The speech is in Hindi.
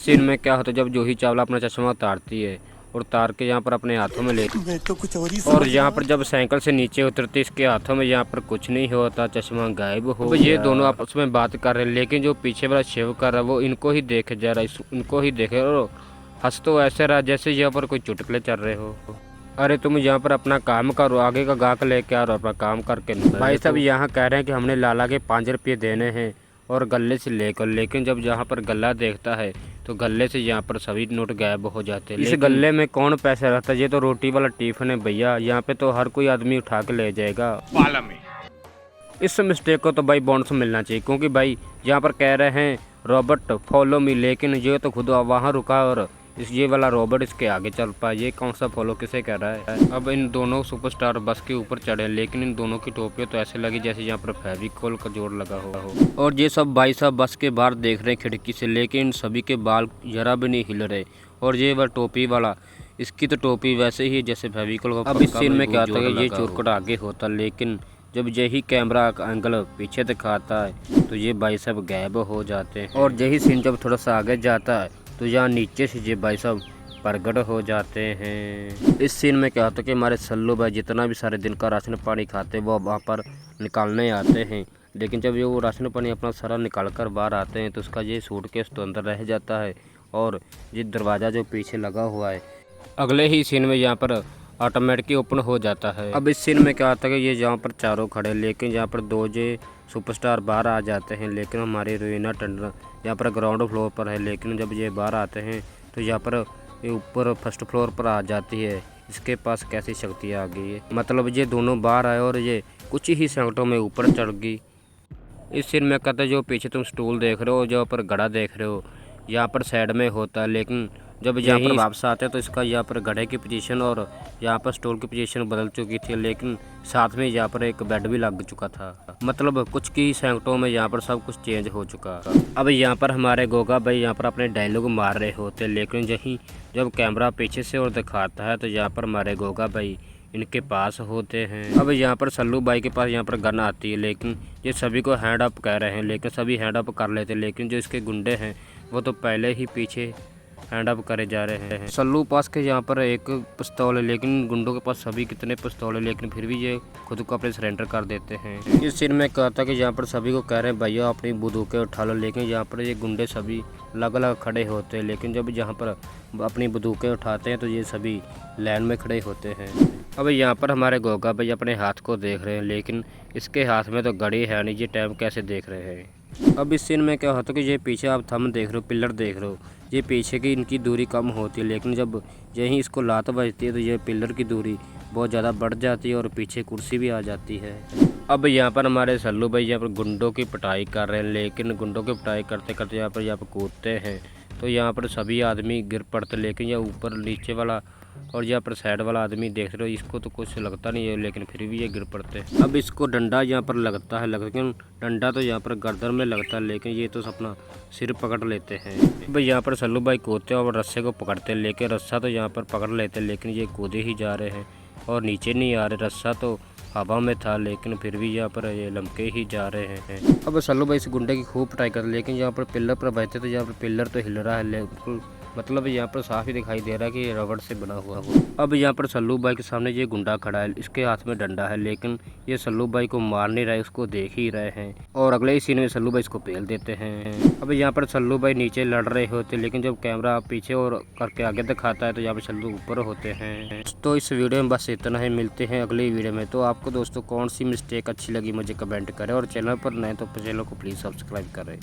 सीन में क्या होता है, जब जूही चावला अपना चश्मा उतारती है और उतार के यहाँ पर अपने हाथों में लेती मैं तो कुछ और ही और यहाँ पर जब साइकिल से नीचे उतरती इसके हाथों में यहाँ पर कुछ नहीं होता, चश्मा गायब हो गया। ये दोनों आपस में बात कर रहे हैं, लेकिन जो पीछे वाला शिव कर रहा है वो इनको ही देखे जा रहा है, इनको ही देखे और हंस तो ऐसे रहा जैसे यहाँ पर कोई चुटकुले चल रहे हो। अरे तुम यहाँ पर अपना काम करो, आगे का गाहक लेके आ रहा हो, अपना काम करके भाई साहब यहाँ कह रहे हैं कि हमने लाला के 5 रुपये देने हैं और गले से लेकर, लेकिन जब यहाँ पर गला देखता है तो गले से यहाँ पर सभी नोट गायब हो जाते हैं। इस गले में कौन पैसा रहता है, ये तो रोटी वाला टिफिन है भैया, यहाँ पे तो हर कोई आदमी उठा के ले जाएगा पाला में। इस मिस्टेक को तो भाई बोनस मिलना चाहिए, क्योंकि भाई यहाँ पर कह रहे हैं रॉबर्ट फॉलो मी, लेकिन ये तो खुद वहाँ रुका और ये वाला रॉबर्ट इसके आगे चल पाया। ये कौन सा फॉलो किसे कह रहा है। अब इन दोनों सुपरस्टार बस के ऊपर चढ़े, लेकिन इन दोनों की टोपियाँ तो ऐसे लगी जैसे यहाँ पर फेविकोल का जोड़ लगा हुआ हो। और ये सब भाई साहब बस के बाहर देख रहे हैं खिड़की से, लेकिन इन सभी के बाल जरा भी नहीं हिल रहे। और ये वाला टोपी वाला, इसकी तो टोपी वैसे ही जैसे फेविकोल का। अब इस सीन में क्या होता है, ये चोरकट आगे होता, लेकिन जब यही कैमरा एंगल पीछे दिखाता है तो ये भाई साहब गायब हो जाते हैं। और यही सीन जब थोड़ा सा आगे जाता है तो यहाँ नीचे से ये भाई साहब प्रगट हो जाते हैं। इस सीन में क्या होता है कि हमारे सल्लू भाई जितना भी सारे दिन का राशन पानी खाते हैं वो वहाँ पर निकालने आते हैं, लेकिन जब ये वो राशन पानी अपना सारा निकाल कर बाहर आते हैं तो उसका ये सूटकेस तो अंदर रह जाता है और ये दरवाज़ा जो पीछे लगा हुआ है अगले ही सीन में यहाँ पर ऑटोमेटिक ओपन हो जाता है। अब इस सीन में क्या होता है कि ये यहाँ पर चारों खड़े, लेकिन यहाँ पर 2 जे सुपरस्टार बाहर आ जाते हैं, लेकिन हमारी रवीना टंडन यहाँ पर ग्राउंड फ्लोर पर है, लेकिन जब ये बाहर आते हैं तो यहाँ पर ऊपर फर्स्ट फ्लोर पर आ जाती है। इसके पास कैसी शक्तियाँ आ गई है, मतलब ये दोनों बाहर आए और ये कुछ ही सेकंडों में ऊपर चढ़ गई। इस सीन में कहते हैं जो पीछे तुम स्टूल देख रहे हो, जो पर घड़ा देख रहे हो, यहाँ पर साइड में होता है, लेकिन जब यहाँ पर वापस आते हैं तो इसका यहाँ पर घड़े की पोजीशन और यहाँ पर स्टूल की पोजीशन बदल चुकी थी, लेकिन साथ में यहाँ पर एक बेड भी लग चुका था। मतलब कुछ की सेकंडों में यहाँ पर सब कुछ चेंज हो चुका। अब यहाँ पर हमारे गोगा भाई यहाँ पर अपने डायलॉग मार रहे होते, लेकिन यही जब कैमरा पीछे से और दिखाता है तो यहाँ पर हमारे गोगा भाई इनके पास होते हैं। अब यहाँ पर सल्लू भाई के पास यहाँ पर गन आती है, लेकिन ये सभी को हैंड अप कह रहे हैं, लेकिन सभी हैंड अप कर लेते, लेकिन जो इसके गुंडे हैं वो तो पहले ही पीछे हैंड अप करे जा रहे हैं। सल्लू पास के यहाँ पर एक पिस्तौल है, लेकिन गुंडों के पास सभी कितने पिस्तौल है, लेकिन फिर भी ये खुद को अपने सरेंडर कर देते हैं। इस सीन में कहता है कि यहाँ पर सभी को कह रहे हैं भैया अपनी बंदूकें उठा लो, लेकिन यहाँ पर ये गुंडे सभी अलग अलग खड़े होते हैं, लेकिन जब यहाँ पर अपनी बंदूकें उठाते हैं तो ये सभी लाइन में खड़े होते हैं। अब यहाँ पर हमारे गोगा भाई अपने हाथ को देख रहे हैं, लेकिन इसके हाथ में तो घड़ी है नहीं, ये टाइम कैसे देख रहे हैं। अब इस सीन में क्या होता है कि ये पीछे आप थंब देख रहे हो, पिलर देख रहे हो, ये पीछे की इनकी दूरी कम होती है, लेकिन जब यहीं इसको लात बजती है तो ये पिलर की दूरी बहुत ज़्यादा बढ़ जाती है और पीछे कुर्सी भी आ जाती है। अब यहाँ पर हमारे सल्लू भाई यहाँ पर गुंडों की पिटाई कर रहे हैं, लेकिन गुंडों की पिटाई करते करते यहाँ पर कूदते हैं तो यहाँ पर सभी आदमी गिर पड़ते, लेकिन यह ऊपर नीचे वाला और यहाँ पर साइड वाला आदमी देख रहे हो, इसको तो कुछ लगता नहीं है, लेकिन फिर भी ये गिर पड़ते हैं। अब इसको डंडा यहाँ पर लगता है, लेकिन डंडा तो यहाँ पर गर्दन में लगता है, लेकिन ये तो अपना सिर पकड़ लेते हैं। भाई यहाँ पर सल्लू भाई कूदते हैं और रस्से को पकड़ते हैं, लेकिन रस्सा तो यहाँ पर पकड़ लेते हैं, लेकिन ये कूदे ही जा रहे हैं और नीचे नहीं आ रहे। रस्सा तो हवा में था, लेकिन फिर भी यहाँ पर ये लमके ही जा रहे हैं। अब सल्लू भाई इस गुंडे की खूब पिटाई करते, लेकिन यहाँ पर पिलर पर बैठे तो यहाँ पर पिलर तो हिल रहा है, बिल्कुल मतलब यहाँ पर साफ ही दिखाई दे रहा है कि ये रबड़ से बना हुआ हो। अब यहाँ पर सल्लू भाई के सामने ये गुंडा खड़ा है, इसके हाथ में डंडा है, लेकिन ये सल्लू भाई को मार नहीं रहा है, उसको देख ही रहे हैं और अगले ही सीन में सल्लू भाई इसको पेल देते हैं। अब यहाँ पर सल्लू भाई नीचे लड़ रहे होते, लेकिन जब कैमरा पीछे और करके आगे दिखाता है तो यहाँ पर सल्लू ऊपर होते हैं। तो इस वीडियो में बस इतना ही, मिलते हैं अगली वीडियो में। तो आपको दोस्तों कौन सी मिस्टेक अच्छी लगी मुझे कमेंट करें और चैनल पर नए तो चैनल को प्लीज़ सब्सक्राइब करें।